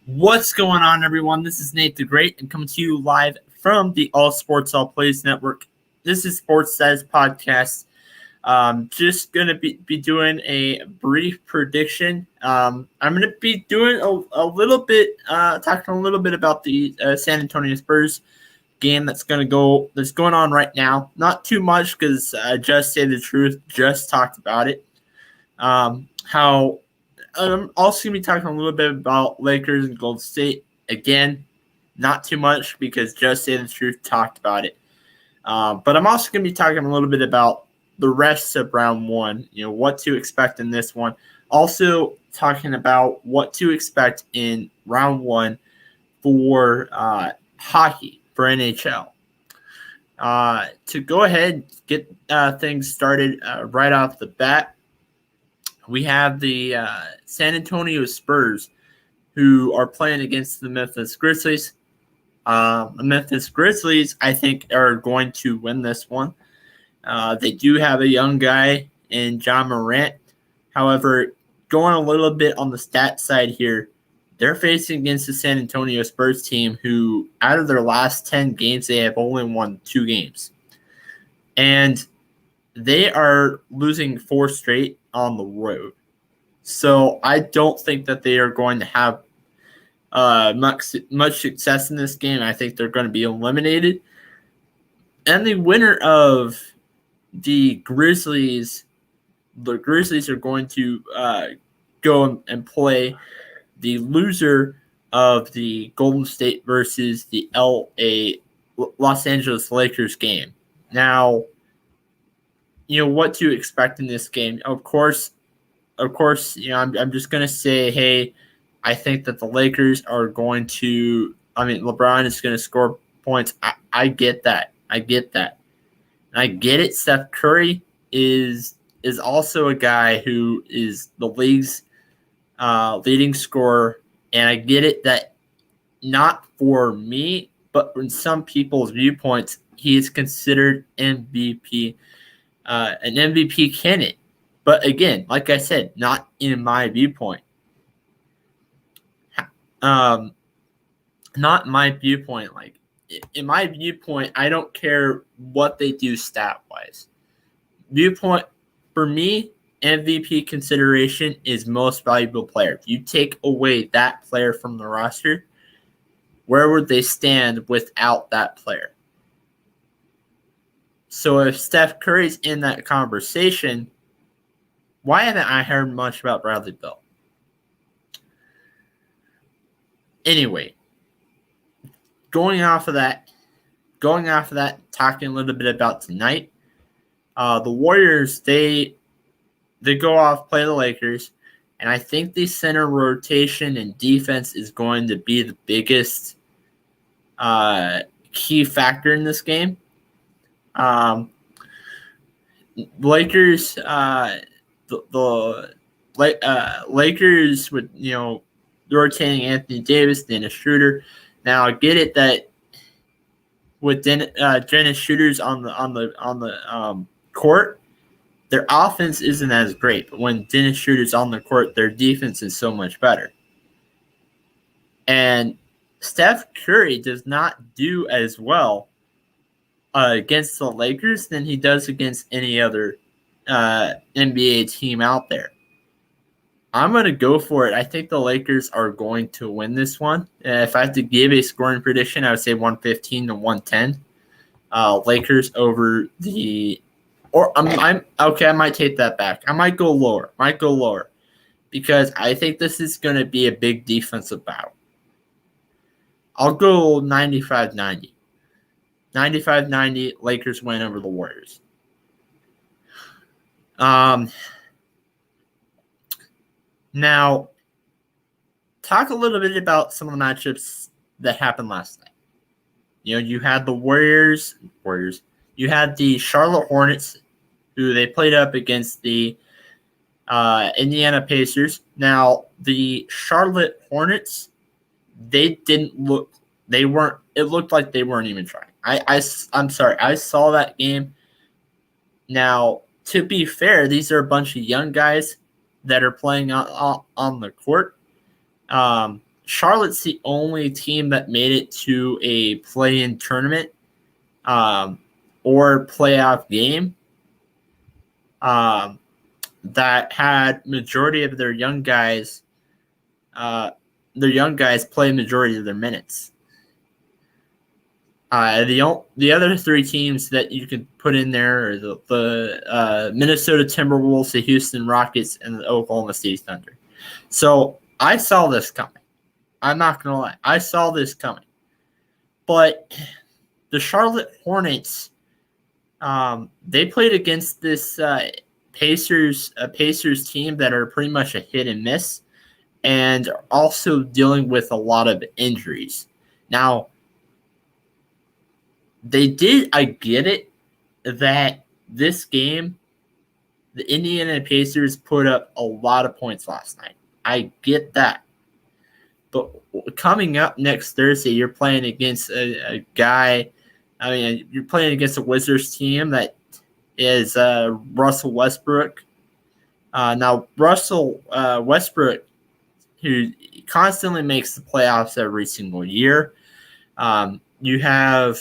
What's going on, everyone? This is Nate the Great, and coming to you live from the All Sports All Plays Network. This is Sportsstatus podcast. Just gonna be doing a brief prediction. I'm gonna be doing a little bit, talking a little bit about the San Antonio Spurs game that's going on right now. Not too much because Just Say the Truth just talked about it. How I'm also going to be talking a little bit about Lakers and Golden State. Again, not too much because Just Say the Truth talked about it. But I'm also going to be talking a little bit about the rest of round one, what to expect in this one. Also talking about what to expect in round one for hockey, for NHL. To go ahead and get things started right off the bat, we have the San Antonio Spurs who are playing against the Memphis Grizzlies. The Memphis Grizzlies, I think, are going to win this one. They do have a young guy in John Morant. However, going a little bit on the stat side here, they're facing against the San Antonio Spurs team who, out of their last 10 games, they have only won 2 games. And they are losing 4 straight on the road. So I don't think that they are going to have much success in this game. I think they're going to be eliminated. And the winner of the Grizzlies are going to go and play the loser of the Golden State versus the Los Angeles Lakers game. Now, what to expect in this game. Of course, I'm just going to say, hey, I think that the Lakers are going to – LeBron is going to score points. I get that. And I get it. Steph Curry is also a guy who is the league's leading scorer, and I get it that not for me, but in some people's viewpoints, he is considered MVP. An MVP candidate. But again, like I said, not in my viewpoint. Not my viewpoint. Like, in my viewpoint, I don't care what they do stat-wise. Viewpoint, for me, MVP consideration is most valuable player. If you take away that player from the roster, where would they stand without that player? So if Steph Curry's in that conversation, why haven't I heard much about Bradley Beal? Anyway, going off of that, talking a little bit about tonight, the Warriors, they go off, play the Lakers, and I think the center rotation and defense is going to be the biggest key factor in this game. Lakers, the Lakers with rotating Anthony Davis, Dennis Schroeder. Now I get it that with Dennis Schroeder's on the court, their offense isn't as great. But when Dennis Schroeder's on the court, their defense is so much better. And Steph Curry does not do as well against the Lakers than he does against any other NBA team out there. I'm going to go for it. I think the Lakers are going to win this one. If I have to give a scoring prediction, I would say 115 to 110. Lakers over the – or I'm okay, I might take that back. I might go lower. Because I think this is going to be a big defensive battle. I'll go 95-90. 95-90, Lakers win over the Warriors. Now, talk a little bit about some of the matchups that happened last night. You had the Warriors. You had the Charlotte Hornets, who they played up against the Indiana Pacers. Now, the Charlotte Hornets, it looked like they weren't even trying. I'm sorry, I saw that game. Now, to be fair, these are a bunch of young guys that are playing on the court. Charlotte's the only team that made it to a play-in tournament or playoff game that had majority of their young guys play majority of their minutes. The other three teams that you could put in there are the Minnesota Timberwolves, the Houston Rockets, and the Oklahoma City Thunder. So I saw this coming. I'm not going to lie. I saw this coming. But the Charlotte Hornets, they played against this Pacers team that are pretty much a hit and miss and also dealing with a lot of injuries. Now, I get it that this game, the Indiana Pacers put up a lot of points last night. I get that. But coming up next Thursday, you're playing against a guy. I mean, you're playing against a Wizards team that is Russell Westbrook. Now, Russell Westbrook, who constantly makes the playoffs every single year. You have,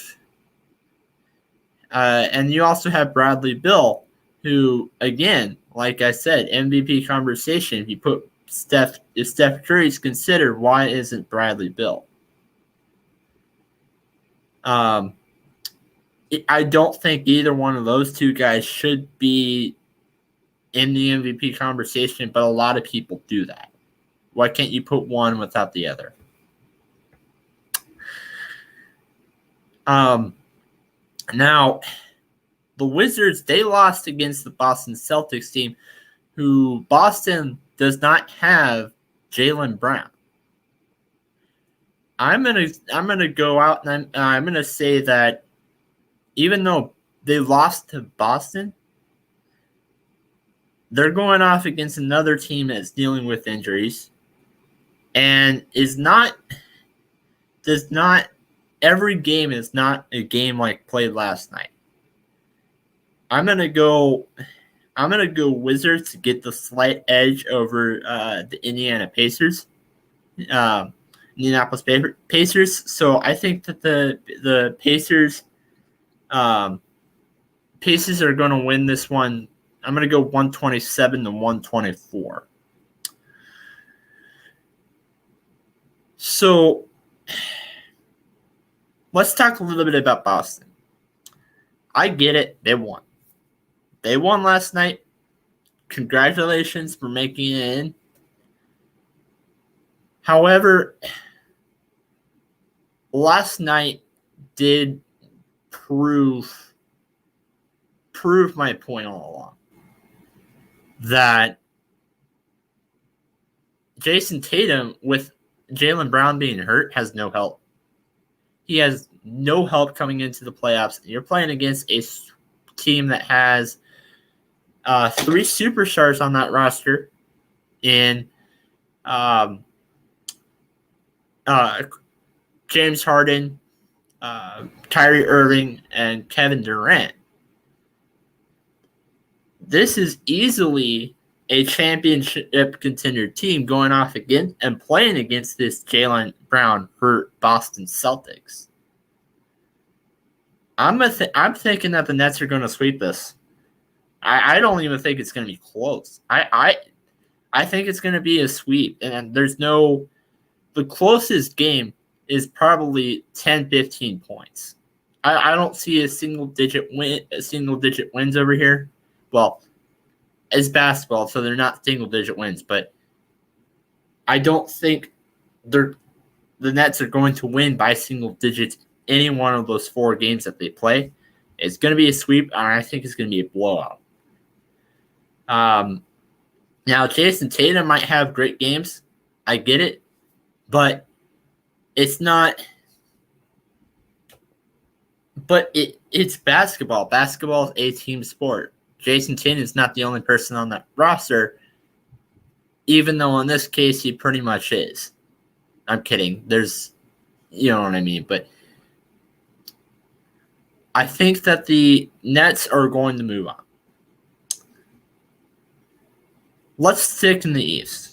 and you also have Bradley Beal, who, again, like I said, MVP conversation. If you put if Steph Curry's considered, why isn't Bradley Beal? I don't think either one of those two guys should be in the MVP conversation, but a lot of people do that. Why can't you put one without the other? Now, the Wizards, they lost against the Boston Celtics team, who Boston does not have Jaylen Brown. I'm gonna go out and I'm gonna say that even though they lost to Boston, they're going off against another team that's dealing with injuries, and every game is not a game like played last night. I'm gonna go Wizards to get the slight edge over the Indiana Pacers, Indianapolis Pacers. So I think that the Pacers are going to win this one. I'm going to go 127-124. So let's talk a little bit about Boston. I get it. They won. They won last night. Congratulations for making it in. However, last night did prove my point all along that Jason Tatum, with Jaylen Brown being hurt, has no help. He has no help coming into the playoffs. You're playing against a team that has three superstars on that roster in James Harden, Kyrie Irving, and Kevin Durant. This is easily a championship contender team going off again and playing against this Jaylen Brown hurt Boston Celtics. I'm thinking that the Nets are going to sweep this. I don't even think it's going to be close. I think it's going to be a sweep, and the closest game is probably 10-15 points. I don't see a single digit wins over here. Well, it's basketball, so they're not single digit wins, but I don't think the Nets are going to win by single digits any one of those 4 games that they play. It's going to be a sweep, and I think it's going to be a blowout. Now, Jason Tatum might have great games. I get it. But it's not – but it's basketball. Basketball is a team sport. Jason Tatum is not the only person on that roster, even though in this case he pretty much is. I'm kidding. There's – you know what I mean. But I think that the Nets are going to move on. Let's stick in the East.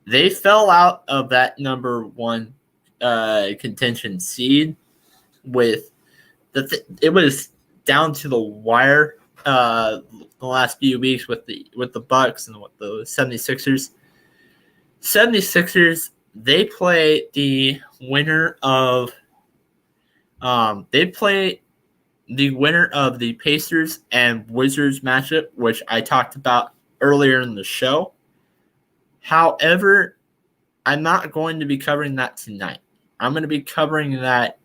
They fell out of that number 1 contention seed with it was down to the wire the last few weeks with the Bucks and with the 76ers. 76ers, they play the winner of the Pacers and Wizards matchup, which I talked about earlier in the show. However, I'm not going to be covering that tonight. I'm going to be covering that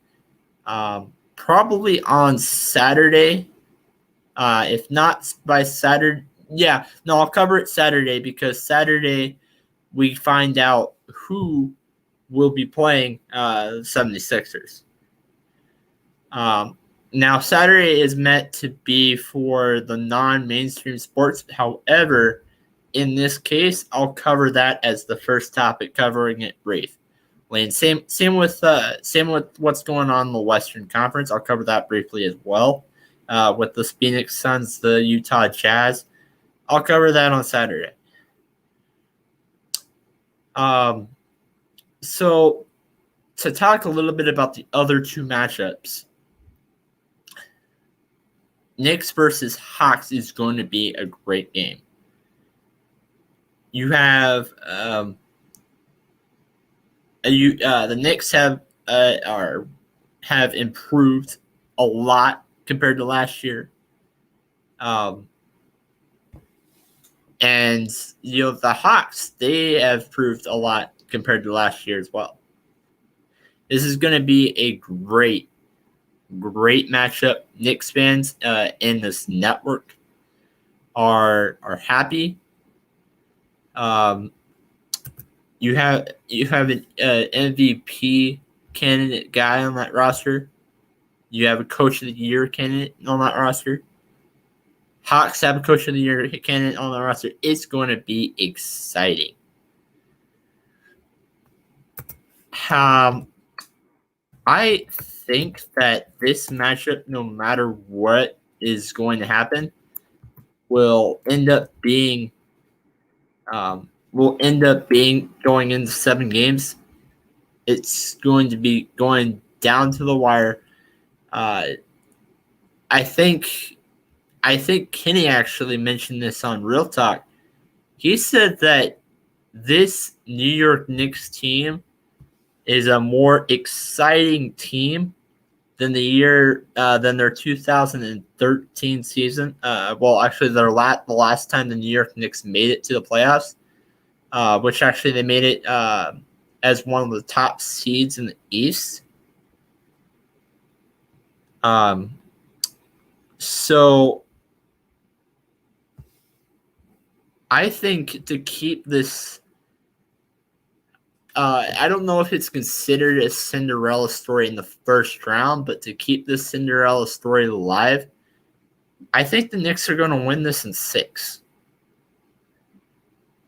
probably on Saturday. If not by Saturday. Yeah, no, I'll cover it Saturday because Saturday we find out who will be playing 76ers. Now, Saturday is meant to be for the non-mainstream sports. However, in this case, I'll cover that as the first topic, covering it brief. Same with what's going on in the Western Conference. I'll cover that briefly as well. With the Phoenix Suns, the Utah Jazz, I'll cover that on Saturday. So to talk a little bit about the other 2 matchups, Knicks versus Hawks is going to be a great game. You have the Knicks have improved a lot compared to last year, and the Hawks, they have improved a lot compared to last year as well. This is going to be a great matchup. Knicks fans in this network are happy. You have an MVP candidate guy on that roster. You have a Coach of the Year candidate on that roster. Hawks have a Coach of the Year candidate on the roster. It's going to be exciting. I think that this matchup, no matter what is going to happen, will end up being going into 7 games. It's going to be going down to the wire. I think Kenny actually mentioned this on Real Talk. He said that this New York Knicks team is a more exciting team than their 2013 season. Well, actually, the last time the New York Knicks made it to the playoffs, which actually they made it as one of the top seeds in the East. So I think to keep this, I don't know if it's considered a Cinderella story in the first round, but to keep this Cinderella story alive, I think the Knicks are going to win this in 6.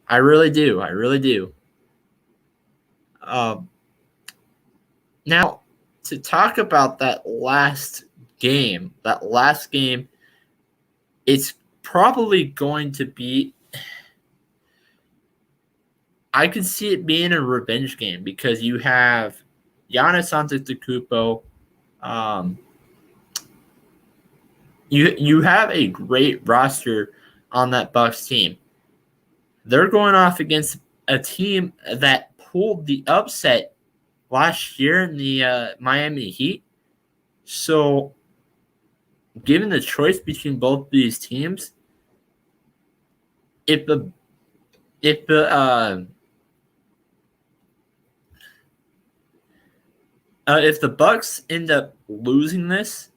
I really do. Now, to talk about that last game, it's probably going to be, I could see it being a revenge game because you have Giannis Antetokounmpo. You have a great roster on that Bucks team. They're going off against a team that pulled the upset last year in the Miami Heat. So, given the choice between both these teams, if the If the Bucks end up losing this,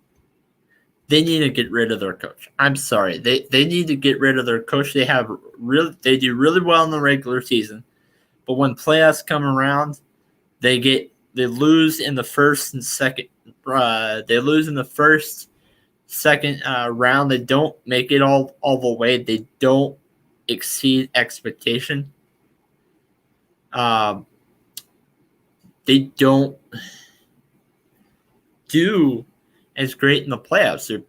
they need to get rid of their coach. I'm sorry. They need to get rid of their coach. They do really well in the regular season, but when playoffs come around, they lose in the first and second. They lose in the second round. They don't make it all the way. They don't exceed expectation. They don't do as great in the playoffs. They're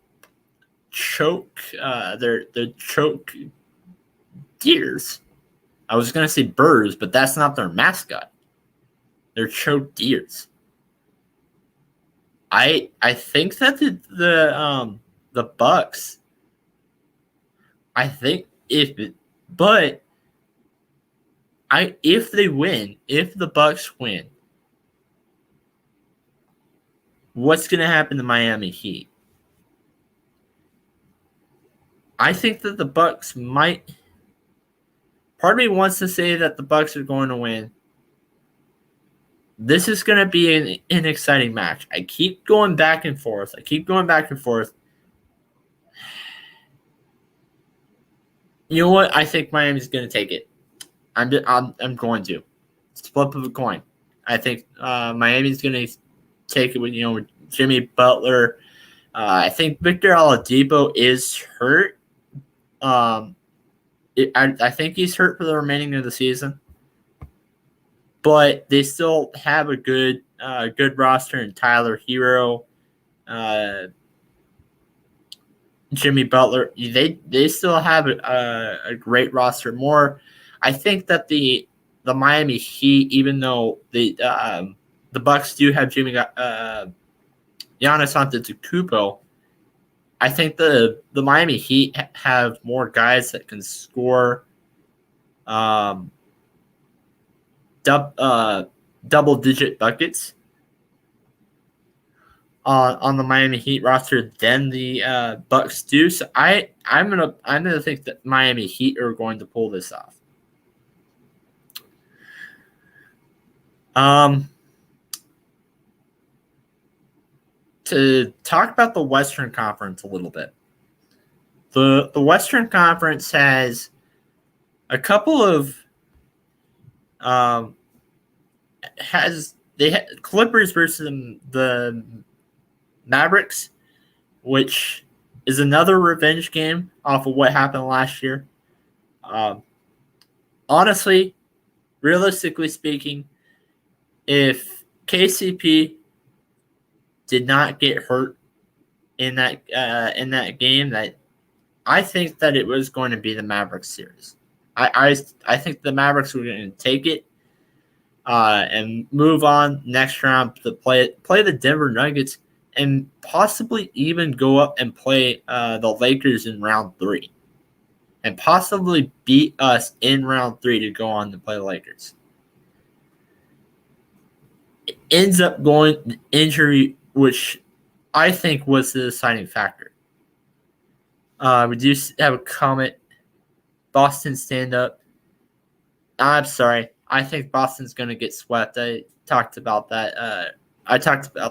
choke deers. I was gonna say birds, but that's not their mascot. They're choke deers. I think that the Bucks. I think if they win, if the Bucks win, what's going to happen to Miami Heat? I think that the Bucks might. Part of me wants to say that the Bucks are going to win. This is going to be an exciting match. I keep going back and forth. You know what? I think Miami's going to take it. I'm going to. It's a flip of a coin. I think Miami's going to take it with Jimmy Butler. I think Victor Oladipo is hurt. I think he's hurt for the remaining of the season, but they still have a good roster in Tyler Hero, Jimmy Butler. They still have a great roster. I think that the Miami Heat, even though the Bucks do have Giannis Antetokounmpo, I think the Miami Heat have more guys that can score double-digit buckets on the Miami Heat roster than the Bucks do. So I'm gonna think that Miami Heat are going to pull this off. To talk about the Western Conference a little bit. The Western Conference has a couple of Clippers versus the Mavericks, which is another revenge game off of what happened last year. Honestly, realistically speaking, if KCP did not get hurt in that game, that I think that it was going to be the Mavericks series. I think the Mavericks were going to take it and move on next round to play the Denver Nuggets and possibly even go up and play the Lakers in round 3 and possibly beat us in round 3 to go on to play the Lakers. It ends up going injury, which I think was the deciding factor. We do have a comment. Boston stand up. I'm sorry. I think Boston's going to get swept. I talked about that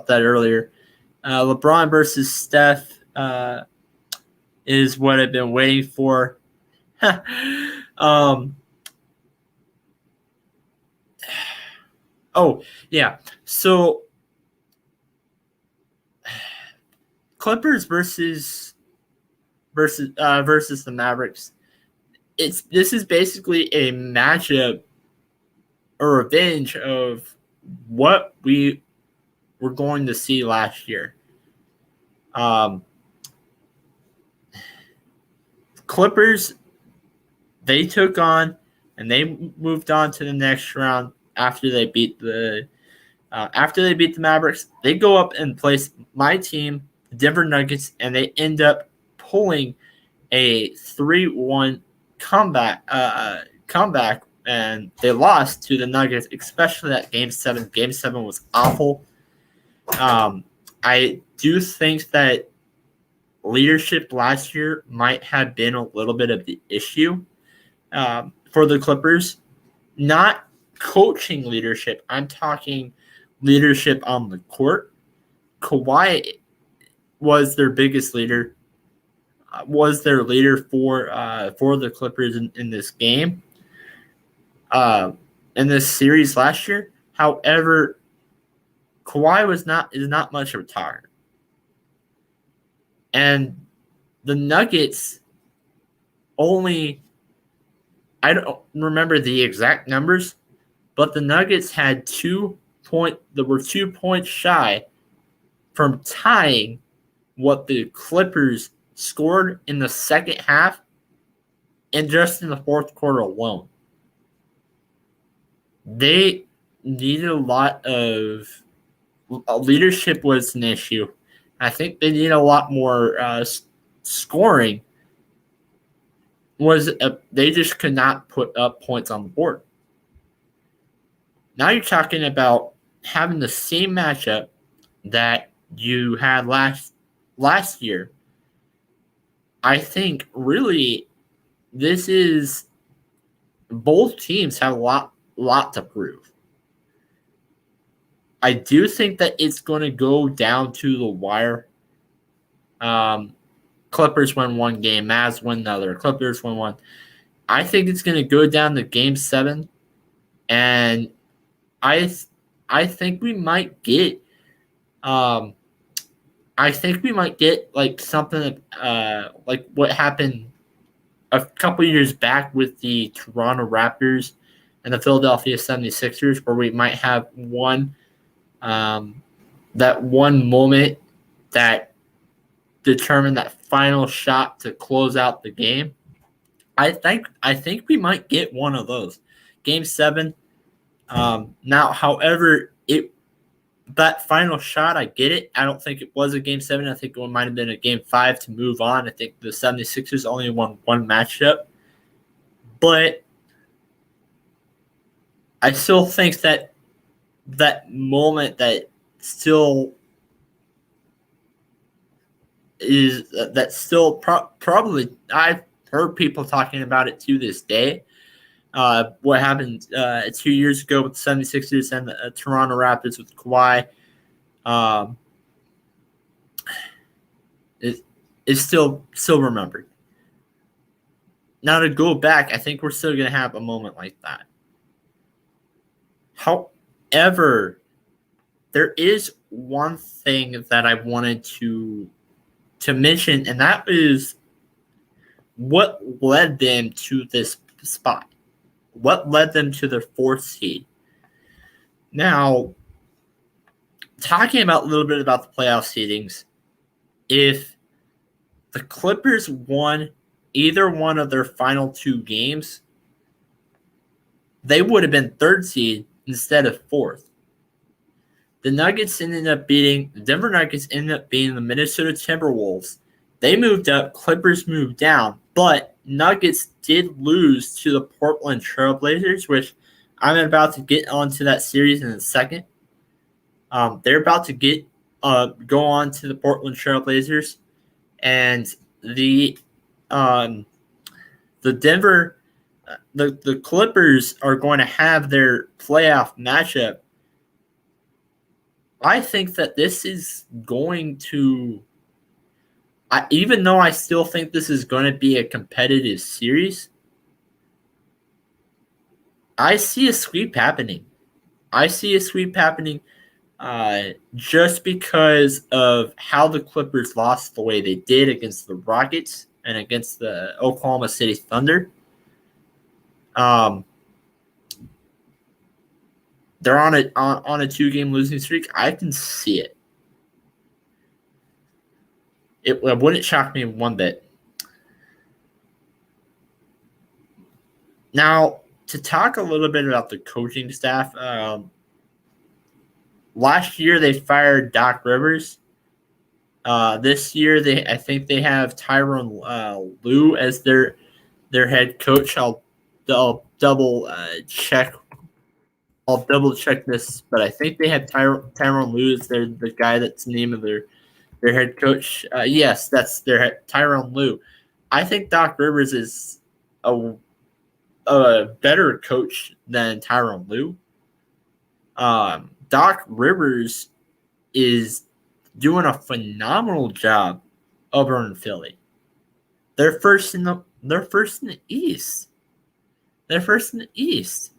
earlier. LeBron versus Steph is what I've been waiting for. Oh, yeah. So Clippers versus the Mavericks. This is basically a matchup, a revenge of what we were going to see last year. Clippers, they took on and they moved on to the next round after they beat the Mavericks. They go up and place my team, the Denver Nuggets, and they end up pulling a 3-1 comeback, and they lost to the Nuggets, especially that Game 7. Game 7 was awful. I do think that leadership last year might have been a little bit of the issue for the Clippers. Not coaching leadership. I'm talking leadership on the court. Kawhi was their biggest leader, was their leader for the Clippers in this game, in this series last year. However, Kawhi is not much of a talker, and the Nuggets only, I don't remember the exact numbers, but the Nuggets had 2 points shy from tying what the Clippers scored in the second half and just in the fourth quarter alone. They needed a lot of leadership was an issue. I think they need a lot more scoring. They just could not put up points on the board. Now you're talking about having the same matchup that you had last year. I think really this is, both teams have a lot to prove. I do think that it's going to go down to the wire. Clippers win one game, Mavs win another, Clippers win one. I think it's going to go down to Game 7, and I think we might get like something like what happened a couple years back with the Toronto Raptors and the Philadelphia 76ers, where we might have that one moment that determined that final shot to close out the game. I think we might get one of those. Game 7. Now, however, that final shot, I get it. I don't think it was a Game 7. I think it might have been a Game 5 to move on. I think the 76ers only won one matchup. But I still think that moment that still is probably, I've heard people talking about it to this day. What happened 2 years ago with the 76ers and the Toronto Raptors with Kawhi is still remembered. Now, to go back, I think we're still going to have a moment like that. However, there is one thing that I wanted to mention, and that is what led them to this spot. What led them to their 4th seed? Now, talking about a little bit about the playoff seedings, if the Clippers won either one of their final 2 games, they would have been 3rd seed instead of 4th. The Denver Nuggets ended up beating the Minnesota Timberwolves. They moved up, Clippers moved down, but Nuggets did lose to the Portland Trailblazers, which I'm about to get onto that series in a second. They're about to go on to the Portland Trailblazers, and the Denver, the Clippers are going to have their playoff matchup. I think that this is going to, even though I still think this is going to be a competitive series, I see a sweep happening. Just because of how the Clippers lost the way they did against the Rockets and against the Oklahoma City Thunder. They're on a 2-game losing streak. I can see it. It wouldn't shock me one bit. Now, to talk a little bit about the coaching staff, last year they fired Doc Rivers. This year I think they have Tyronn Lue as their head coach. I'll double check. I'll double check this, but I think they have Tyronn Lue as the guy that's the name of their head coach. Yes, that's their Tyronn Lue. I think Doc Rivers is a better coach than Tyronn Lue. Doc Rivers is doing a phenomenal job over in Philly. They're first in the East. They're first in the East.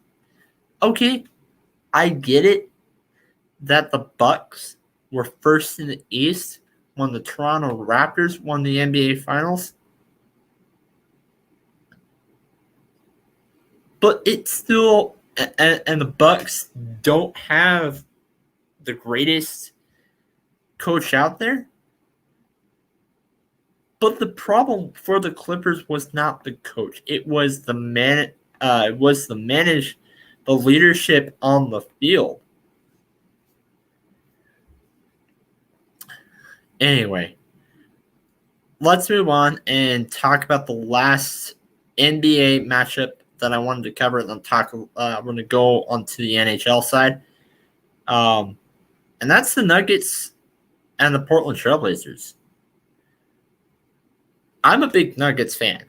Okay, I get it that the Bucks were first in the East when the Toronto Raptors won the NBA Finals. But it's still, and the Bucks don't have the greatest coach out there. But the problem for the Clippers was not the coach; it was the the leadership on the field. Anyway, let's move on and talk about the last NBA matchup that I wanted to cover. And then we're going to go onto the NHL side, and that's the Nuggets and the Portland Trailblazers. I'm a big Nuggets fan.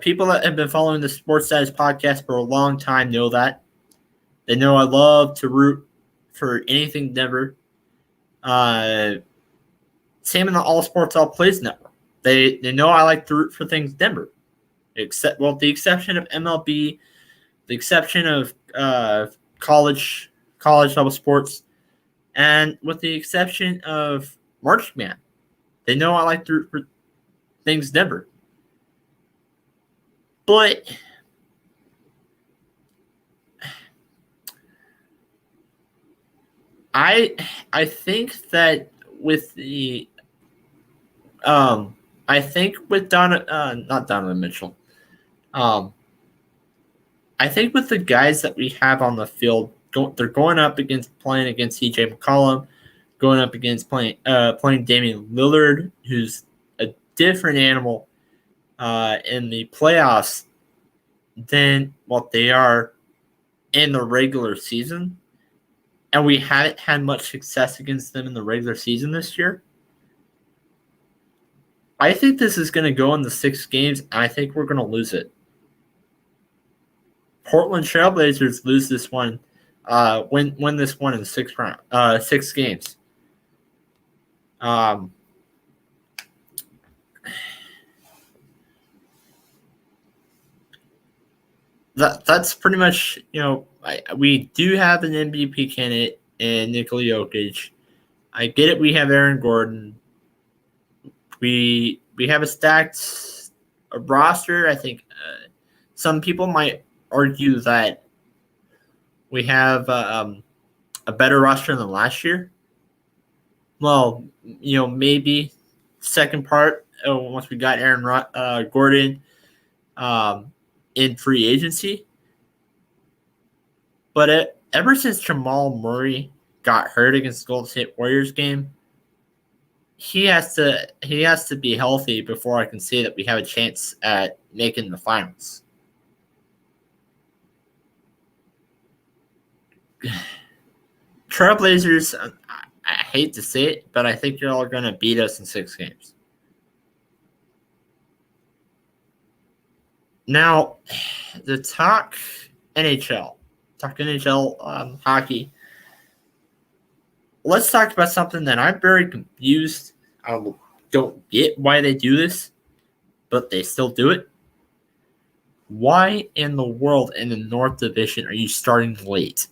People that have been following the Sportsstatus podcast for a long time know that. They know I love to root for anything Denver. Same in the All Sports All Plays network. They know I like to root for things Denver. The exception of MLB, the exception of college level sports, and with the exception of March Man. They know I like to root for things Denver. But I think that with the I think with not Donovan Mitchell. I think with the guys that we have on the field, they're going up playing against CJ McCollum, going up against playing Damian Lillard, who's a different animal in the playoffs than what they are in the regular season. And we haven't had much success against them in the regular season this year. I think this is going to go in the 6 games, and I think we're going to lose it. Portland Trailblazers lose this one, win this one in 6 games. That's pretty much, we do have an MVP candidate in Nikola Jokic. I get it. We have Aaron Gordon. We have a stacked roster. I think some people might argue that we have a better roster than last year. Well, maybe second part once we got Aaron Gordon in free agency. But ever since Jamal Murray got hurt against the Golden State Warriors game, he has to be healthy before I can say that we have a chance at making the finals. Trailblazers, I hate to say it, but I think you're all going to beat us in 6 games. Now, the talk NHL hockey. Let's talk about something that I'm very confused. I don't get why they do this, but they still do it. Why in the world in the North Division are you starting late?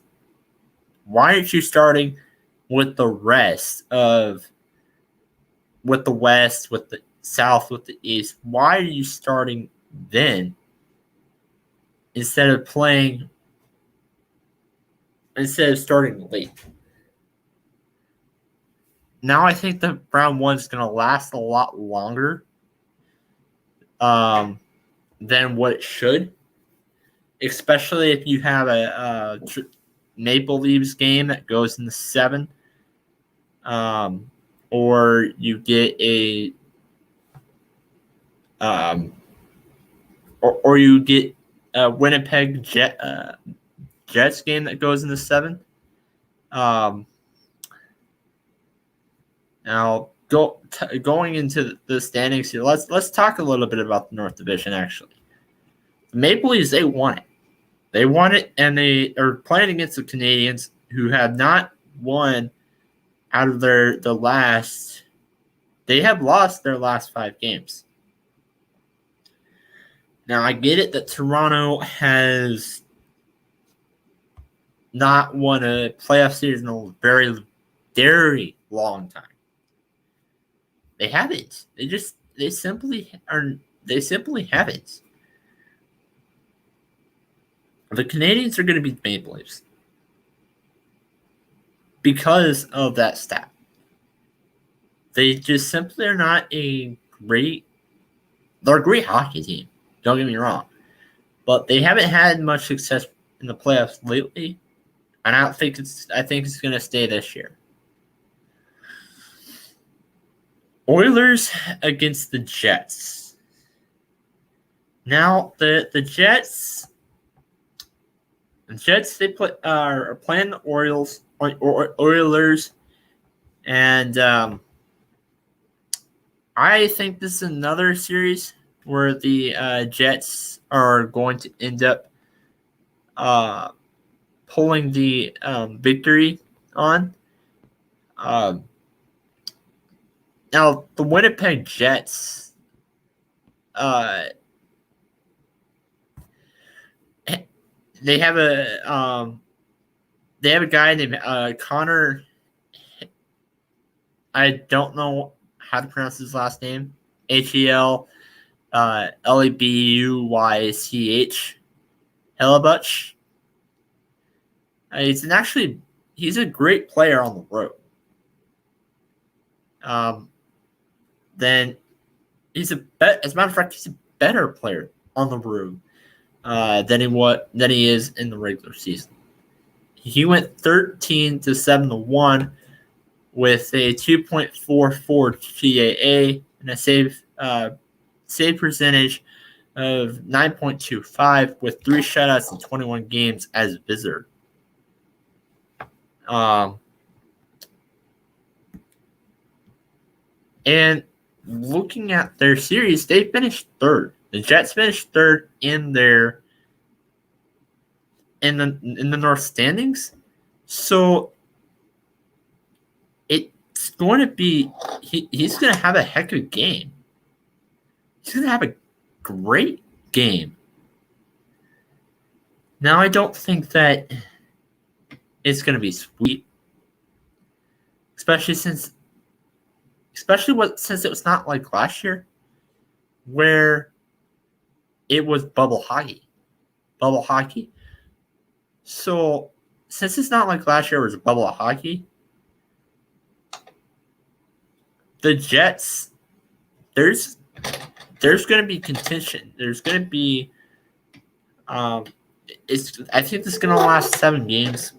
Why aren't you starting with the rest with the West, with the South, with the East? Why are you starting then instead of starting late? Now I think the round 1 is going to last a lot longer than what it should, especially if you have a Maple Leafs game that goes in the 7, or you get a or you get a Winnipeg Jets game that goes in the 7. Now, going into the standings here, let's talk a little bit about the North Division. Actually, the Maple Leafs, they won it. They won it, and they are playing against the Canadians, who have not won out of the last. They have lost their last 5 games. Now, I get it that Toronto has not won a playoff series in a very, very long time. They haven't. They simply haven't. The Canadians are going to beat Maple Leafs because of that stat. They just simply are not a great. They're a great hockey team. Don't get me wrong, but they haven't had much success in the playoffs lately, and I think it's going to stay this year. Oilers against the Jets. Now the Jets. The Jets are playing the Oilers, and I think this is another series where the Jets are going to end up pulling the victory on. Now the Winnipeg Jets. They have a guy named Connor. I don't know how to pronounce his last name. Hel Lebuych Hellebuyck. He's a great player on the road. Then as a matter of fact, he's a better player on the road than he is in the regular season. He went 13-7-1 with a 2.44 GAA and a save percentage of 9.25 with 3 shutouts in 21 games as a visitor. And looking at their series, they finished third. The Jets finished third in the North standings. So it's going to be he's going to have a heck of a game. He's going to have a great game. Now I don't think that it's going to be sweet, especially since it was not like last year where it was bubble hockey. So since it's not like last year, it was bubble hockey. The Jets, there's going to be contention. There's going to be, I think this is going to last 7 games,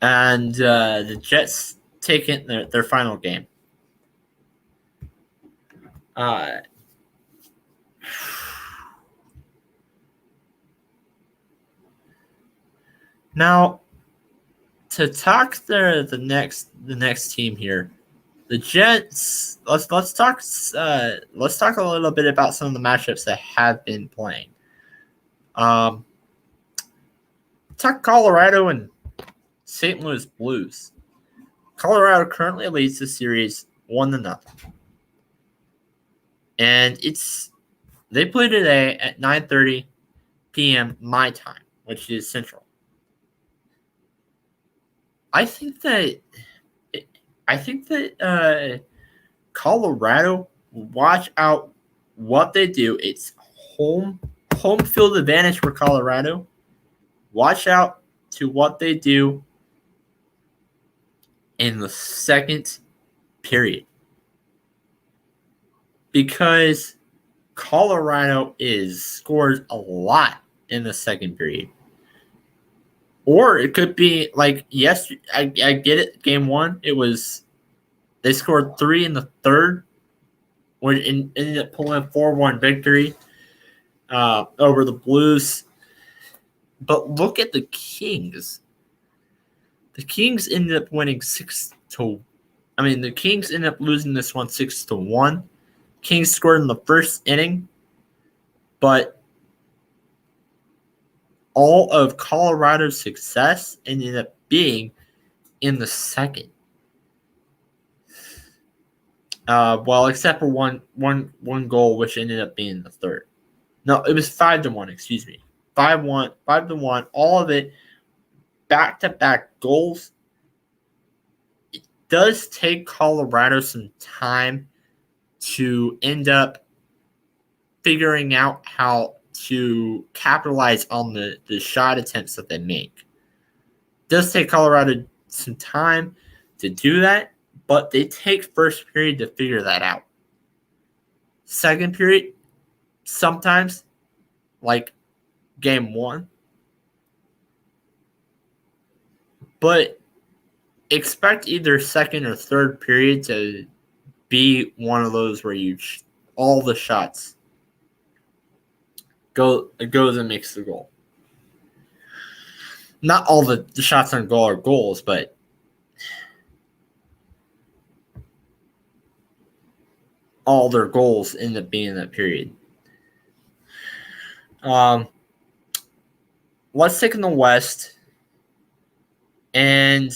and the Jets take it in their final game. Now, to talk the next team here, the Jets. Let's talk a little bit about some of the matchups that have been playing. Talk Colorado and St. Louis Blues. Colorado currently leads the series 1-0, and they play today at 9:30 p.m. my time, which is Central. I think that Colorado, watch out what they do. It's home field advantage for Colorado. Watch out to what they do in the second period, because Colorado scores a lot in the second period. Or it could be like yesterday. I get it. Game 1, they scored 3 in the third, which ended up pulling a 4-1 victory over the Blues. But look at the Kings. The Kings ended up winning the Kings ended up losing this one 6-1. Kings scored in the first inning, but all of Colorado's success ended up being in the second. Well, except for one goal, which ended up being the third. No, it was 5-1. Excuse me, 5-1. All of it back-to-back goals. It does take Colorado some time to end up figuring out how to capitalize on the shot attempts that they make. It does take Colorado some time to do that, but they take first period to figure that out. Second period, sometimes, like game 1. But expect either second or third period to be one of those where all the shots goes and makes the goal. Not all the shots on goal are goals, but all their goals end up being in that period. Let's take in the West and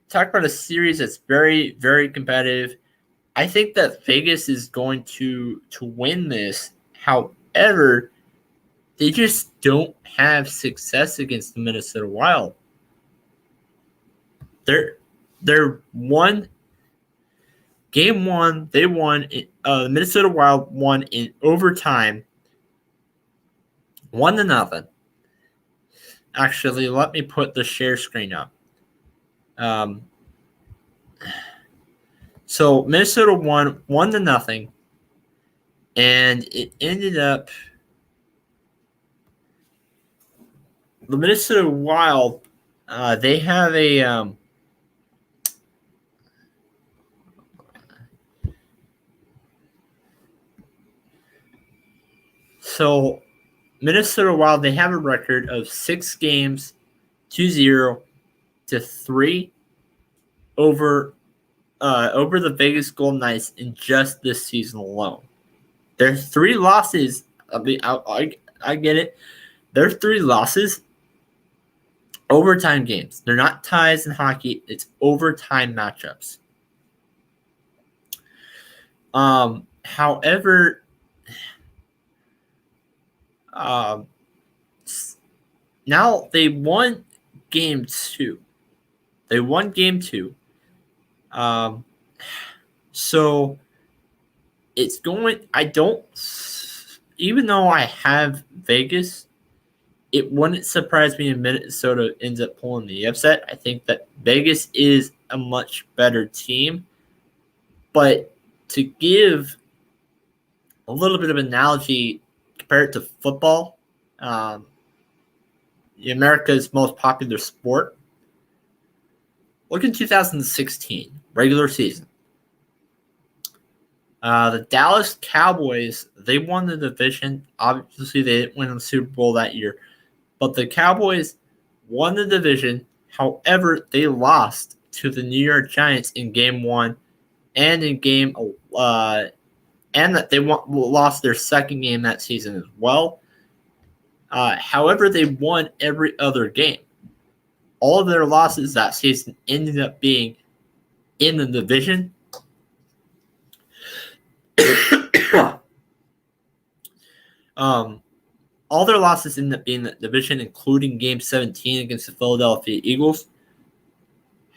talk about a series that's very, very competitive. I think that Vegas is going to win this. However, they just don't have success against the Minnesota Wild. They're game 1. They won. The Minnesota Wild won in overtime, 1-0. Actually, let me put the share screen up. So Minnesota won 1-0, and it ended up the Minnesota Wild. They have a so Minnesota Wild. They have a record of 6 games, 2-0 to 3 over the Vegas Golden Knights in just this season alone. There's 3 losses. I mean, I get it. There's 3 losses. Overtime games. They're not ties in hockey. It's overtime matchups. However, now they won game 2. So it's going. Even though I have Vegas, it wouldn't surprise me if Minnesota ends up pulling the upset. I think that Vegas is a much better team. But to give a little bit of analogy, compare it to football, America's most popular sport. Look in 2016, regular season. The Dallas Cowboys, they won the division. Obviously, they didn't win the Super Bowl that year. But the Cowboys won the division. However, they lost to the New York Giants in Game 1 and in Game and that they lost their second game that season as well. However, they won every other game. All of their losses that season ended up being in the division. All their losses ended up being in the division, including Game 17 against the Philadelphia Eagles.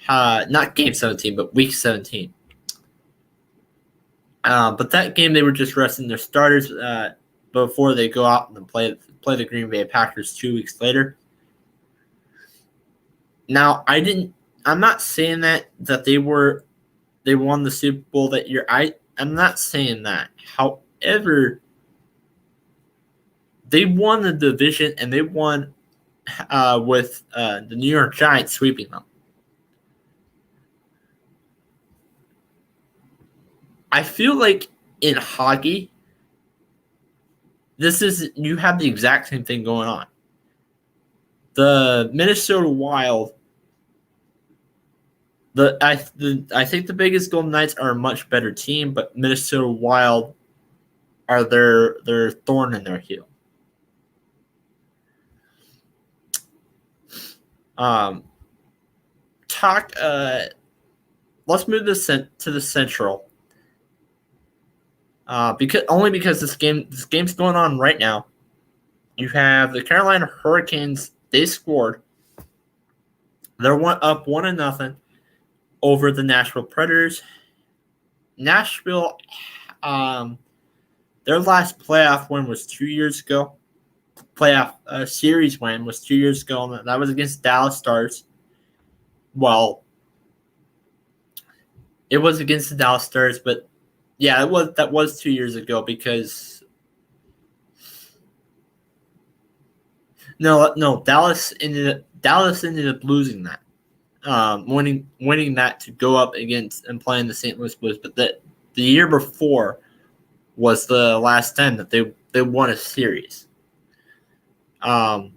Not Game 17, but Week 17. But that game, they were just resting their starters before they go out and play the Green Bay Packers 2 weeks later. Now, I'm not saying that they won the Super Bowl that year. I'm not saying that. However, they won the division, and they won with the New York Giants sweeping them. I feel like in hockey, you have the exact same thing going on. The Minnesota Wild, I think the Vegas Golden Knights are a much better team, but Minnesota Wild are their thorn in their heel. Um, talk. Let's move to the Central. Because this game's going on right now. You have the Carolina Hurricanes. They scored. They're up 1-0 over the Nashville Predators. Nashville, their last playoff win was 2 years ago. Playoff series win was 2 years ago, and that was against Dallas Stars. Well, it was against the Dallas Stars, but yeah, that was 2 years ago because no, Dallas ended up losing that. Winning that to go up against and playing the St. Louis Blues, but the year before was the last time that they won a series. But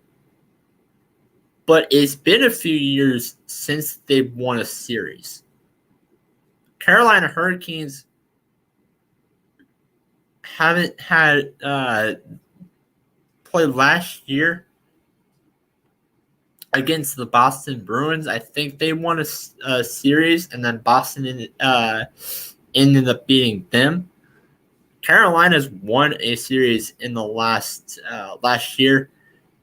it's been a few years since they've won a series. Carolina Hurricanes haven't had played last year against the Boston Bruins. I think they won a series, and then Boston ended up beating them. Carolina's won a series in the last year.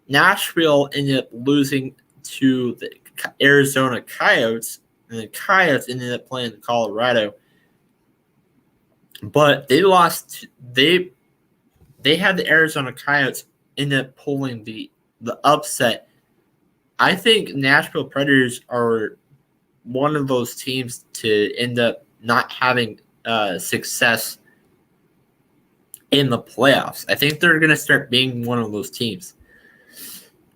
Nashville ended up losing to the Arizona Coyotes, and the Coyotes ended up playing Colorado. But they lost. They had the Arizona Coyotes end up pulling the upset. I think Nashville Predators are one of those teams to end up not having success in the playoffs. I think they're going to start being one of those teams.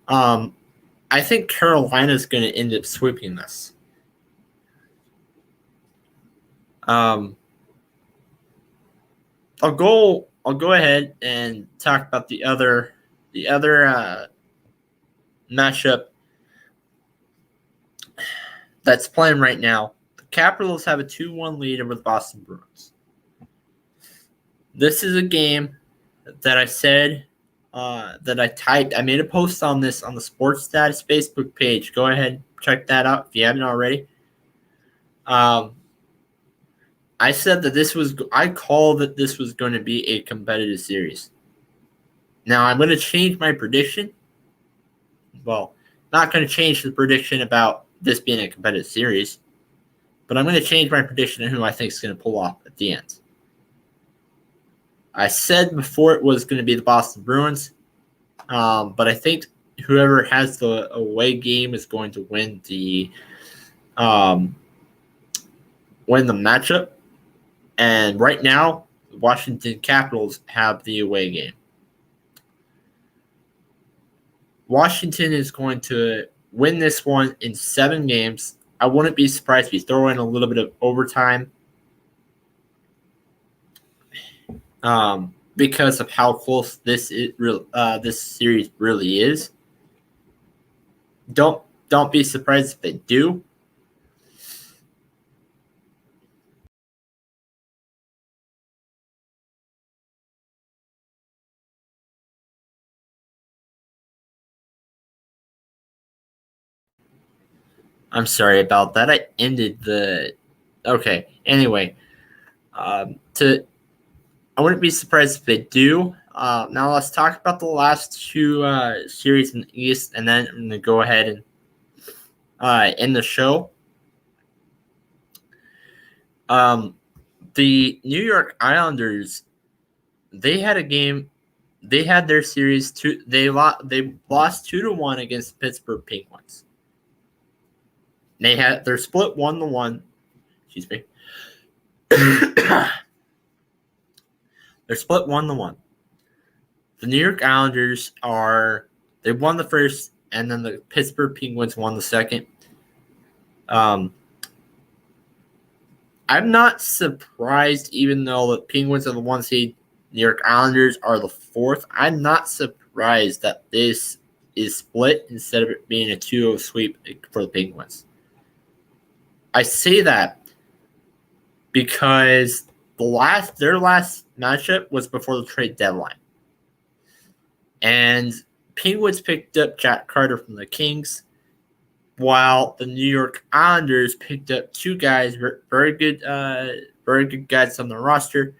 I think Carolina's going to end up sweeping this. I'll go ahead and talk about the other matchup that's playing right now. The Capitals have a 2-1 lead over the Boston Bruins. This is a game that I said that I typed. I made a post on this on the Sportsstatus Facebook page. Go ahead and check that out if you haven't already. I said that I called that this was going to be a competitive series. Now I'm going to change my prediction. Well, not going to change the prediction about this being a competitive series, but I'm going to change my prediction on who I think is going to pull off at the end. I said before it was going to be the Boston Bruins, but I think whoever has the away game is going to win the matchup. And right now, the Washington Capitals have the away game. Washington is going to win this one in 7 games. I wouldn't be surprised if you throw in a little bit of overtime because of how close this series really is. Don't be surprised if they do. I'm sorry about that. I ended the. Okay. Anyway, I wouldn't be surprised if they do. Now let's talk about the last 2 series in the East, and then I'm going to go ahead and end the show. The New York Islanders, they had a game. They had their series. They lost 2-1 against the Pittsburgh Penguins. They had their split 1-1. Excuse me. They're split 1-1. The New York Islanders they won the first, and then the Pittsburgh Penguins won the second. I'm not surprised, even though the Penguins are the 1 seed, New York Islanders are the 4th. I'm not surprised that this is split instead of it being a 2-0 sweep for the Penguins. I say that because their last matchup was before the trade deadline. And Penguins picked up Jack Carter from the Kings. while the New York Islanders picked up two guys, very good guys on the roster.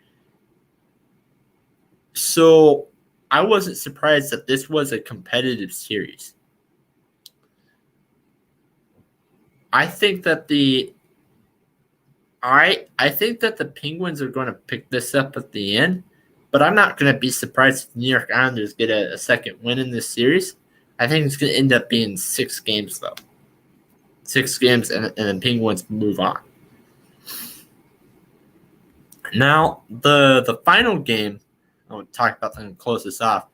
So I wasn't surprised that this was a competitive series. I think that the Penguins are going to pick this up at the end, but I'm not going to be surprised if the New York Islanders get a second win in this series. I think it's going to end up being 6 games, though. 6 games, and the Penguins move on. Now, the final game, I'll talk about and close this off,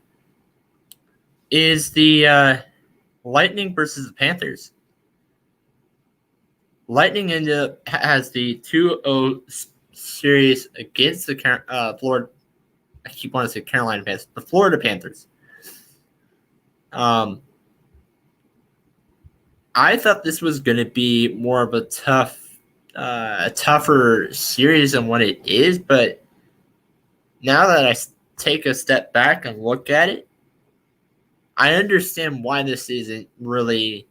is the Lightning versus the Panthers. Lightning has the 2-0 series against the Florida. I keep wanting to say Carolina Panthers, the Florida Panthers. I thought this was going to be more of a tougher series than what it is, but now that I take a step back and look at it, I understand why this isn't really.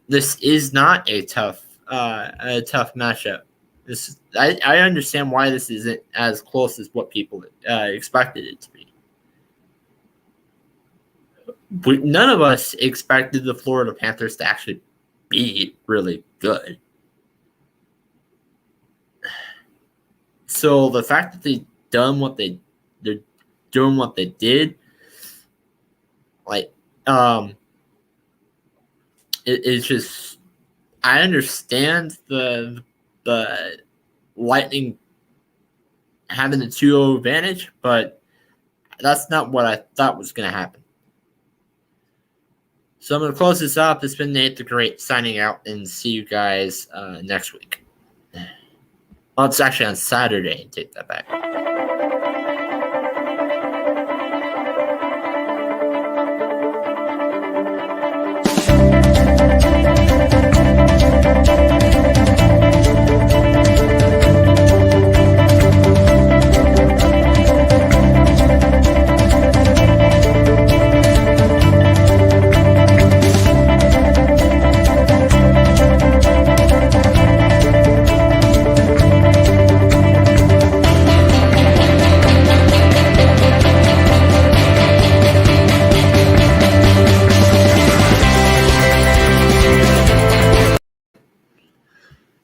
This is not a tough matchup. I understand why this isn't as close as what people expected it to be. None of us expected the Florida Panthers to actually be really good. So the fact that they're doing what they did, it's just, I understand the Lightning having the 2-0 advantage, but that's not what I thought was going to happen. So I'm going to close this up. It's been Nate the Great signing out, and see you guys next week. Well, it's actually on Saturday. Take that back.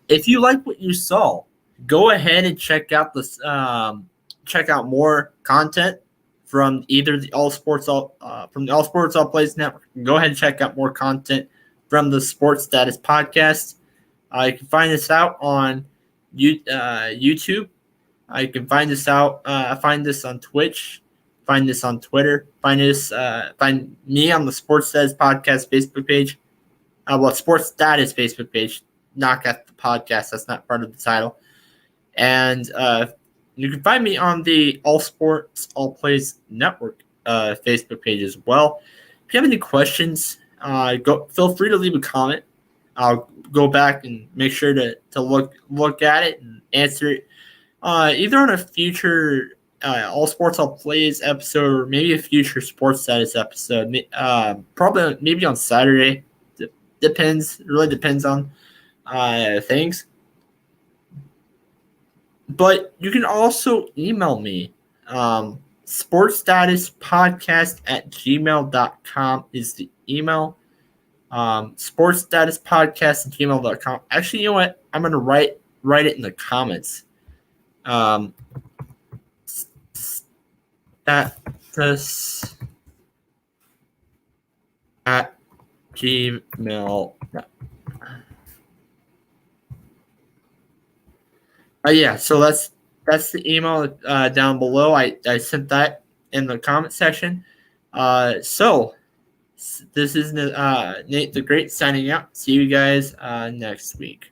If you like what you saw, go ahead and check out this. Check out more content from either the All Sports All Plays Network. Go ahead and check out more content from the Sportsstatus podcast. You can find this out on YouTube. You can find this out. Find this on Twitch. Find this on Twitter. Find me on the Sportsstatus podcast Facebook page. Sportsstatus Facebook page. Not at the podcast. That's not part of the title. And you can find me on the All Sports All Plays Network Facebook page as well. If you have any questions, feel free to leave a comment. I'll go back and make sure to look at it and answer it either on a future All Sports All Plays episode, or maybe a future Sportsstatus episode. Probably maybe on Saturday. Depends. It really depends on things. But you can also email me. Sportsstatuspodcast@gmail.com is the email. Sportsstatuspodcast@gmail.com. Actually, you know what? I'm going to write it in the comments. Status at gmail.com. Yeah, so that's the email down below. I sent that in the comment section. So this is Nate the Great signing out. See you guys next week.